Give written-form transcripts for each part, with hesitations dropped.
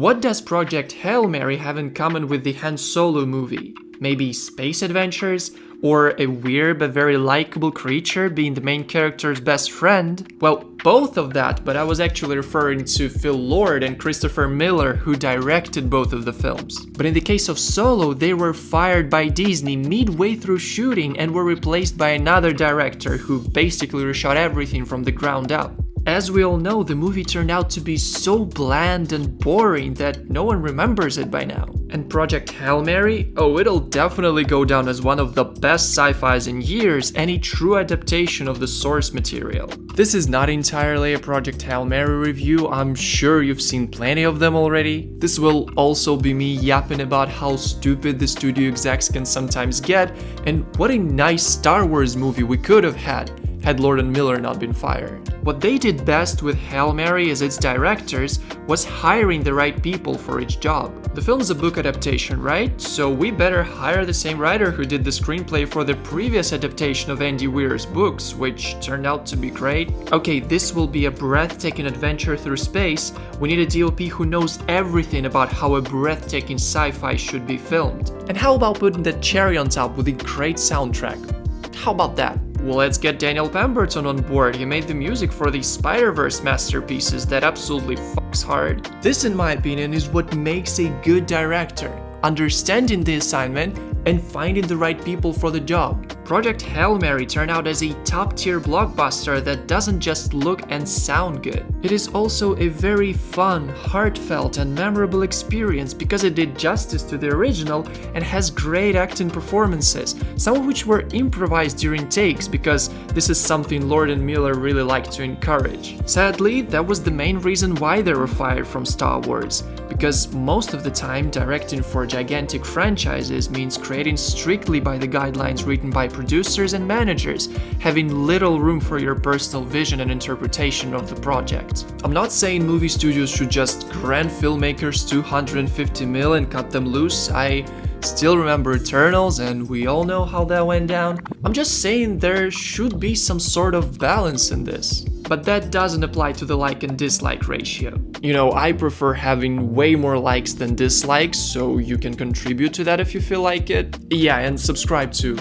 What does Project Hail Mary have in common with the Han Solo movie? Maybe space adventures? Or a weird but very likable creature being the main character's best friend? Well, both of that, but I was actually referring to Phil Lord and Christopher Miller, who directed both of the films. But in the case of Solo, they were fired by Disney midway through shooting and were replaced by another director who basically reshot everything from the ground up. As we all know, the movie turned out to be so bland and boring that no one remembers it by now. And Project Hail Mary? Oh, it'll definitely go down as one of the best sci-fis in years and a true adaptation of the source material. This is not entirely a Project Hail Mary review, I'm sure you've seen plenty of them already. This will also be me yapping about how stupid the studio execs can sometimes get and what a nice Star Wars movie we could have had Lord and Miller not been fired. What they did best with Hail Mary as its directors was hiring the right people for each job. The film's a book adaptation, right? So we better hire the same writer who did the screenplay for the previous adaptation of Andy Weir's books, which turned out to be great. Okay, this will be a breathtaking adventure through space. We need a DOP who knows everything about how a breathtaking sci-fi should be filmed. And how about putting the cherry on top with a great soundtrack? How about that? Well, let's get Daniel Pemberton on board. He made the music for these Spider-Verse masterpieces that absolutely fucks hard. This, in my opinion, is what makes a good director. Understanding the assignment and finding the right people for the job. Project Hail Mary turned out as a top-tier blockbuster that doesn't just look and sound good. It is also a very fun, heartfelt, and memorable experience because it did justice to the original and has great acting performances, some of which were improvised during takes because this is something Lord and Miller really like to encourage. Sadly, that was the main reason why they were fired from Star Wars, because most of the time directing for gigantic franchises means creating strictly by the guidelines written by producers and managers, having little room for your personal vision and interpretation of the project. I'm not saying movie studios should just grant filmmakers 250 mil and cut them loose. I still remember Eternals and we all know how that went down. I'm just saying there should be some sort of balance in this. But that doesn't apply to the like and dislike ratio. You know, I prefer having way more likes than dislikes, so you can contribute to that if you feel like it. Yeah, and subscribe too.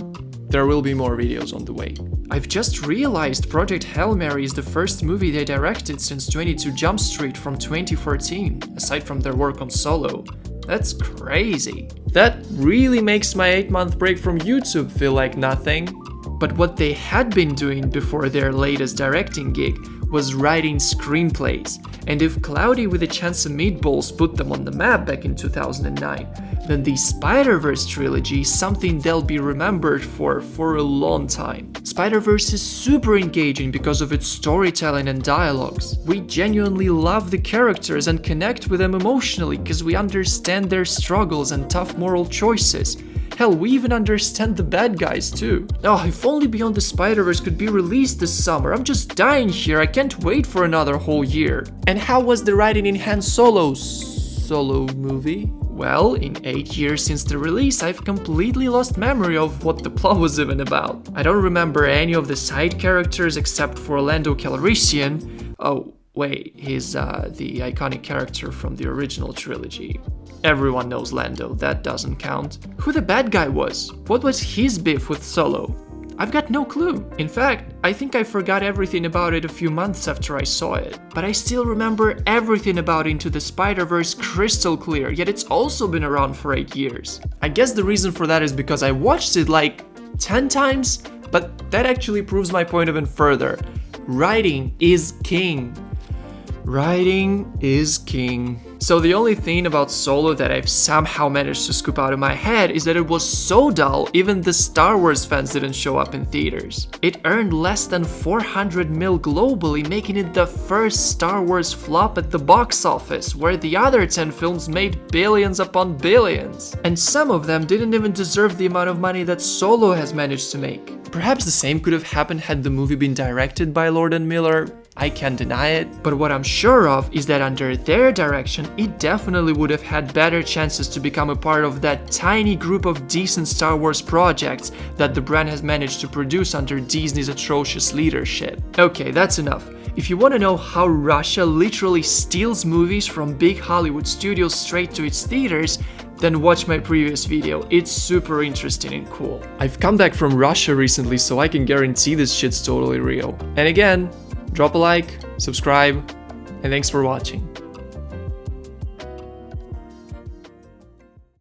There will be more videos on the way. I've just realized Project Hail Mary is the first movie they directed since 22 Jump Street from 2014, aside from their work on Solo. That's crazy. That really makes my 8-month break from YouTube feel like nothing. But what they had been doing before their latest directing gig was writing screenplays, and if Cloudy with a Chance of Meatballs put them on the map back in 2009, then the Spider-Verse trilogy is something they'll be remembered for a long time. Spider-Verse is super engaging because of its storytelling and dialogues. We genuinely love the characters and connect with them emotionally because we understand their struggles and tough moral choices. Hell, we even understand the bad guys too. Oh, if only Beyond the Spider-Verse could be released this summer. I'm just dying here. I can't wait for another whole year. And how was the writing in Han Solo's Solo movie? Well, in 8 years since the release, I've completely lost memory of what the plot was even about. I don't remember any of the side characters except for Lando Calrissian. Oh, wait, he's the iconic character from the original trilogy. Everyone knows Lando, that doesn't count. Who the bad guy was? What was his beef with Solo? I've got no clue. In fact, I think I forgot everything about it a few months after I saw it. But I still remember everything about Into the Spider-Verse crystal clear, yet it's also been around for 8 years. I guess the reason for that is because I watched it like 10 times, but that actually proves my point even further. Writing is king. Writing is king. So the only thing about Solo that I've somehow managed to scoop out of my head is that it was so dull, even the Star Wars fans didn't show up in theaters. It earned less than 400 mil globally, making it the first Star Wars flop at the box office, where the other 10 films made billions upon billions. And some of them didn't even deserve the amount of money that Solo has managed to make. Perhaps the same could have happened had the movie been directed by Lord and Miller. I can't deny it, but what I'm sure of is that under their direction, it definitely would have had better chances to become a part of that tiny group of decent Star Wars projects that the brand has managed to produce under Disney's atrocious leadership. Okay, that's enough. If you want to know how Russia literally steals movies from big Hollywood studios straight to its theaters, then watch my previous video, it's super interesting and cool. I've come back from Russia recently, so I can guarantee this shit's totally real. And again, drop a like, subscribe, and thanks for watching.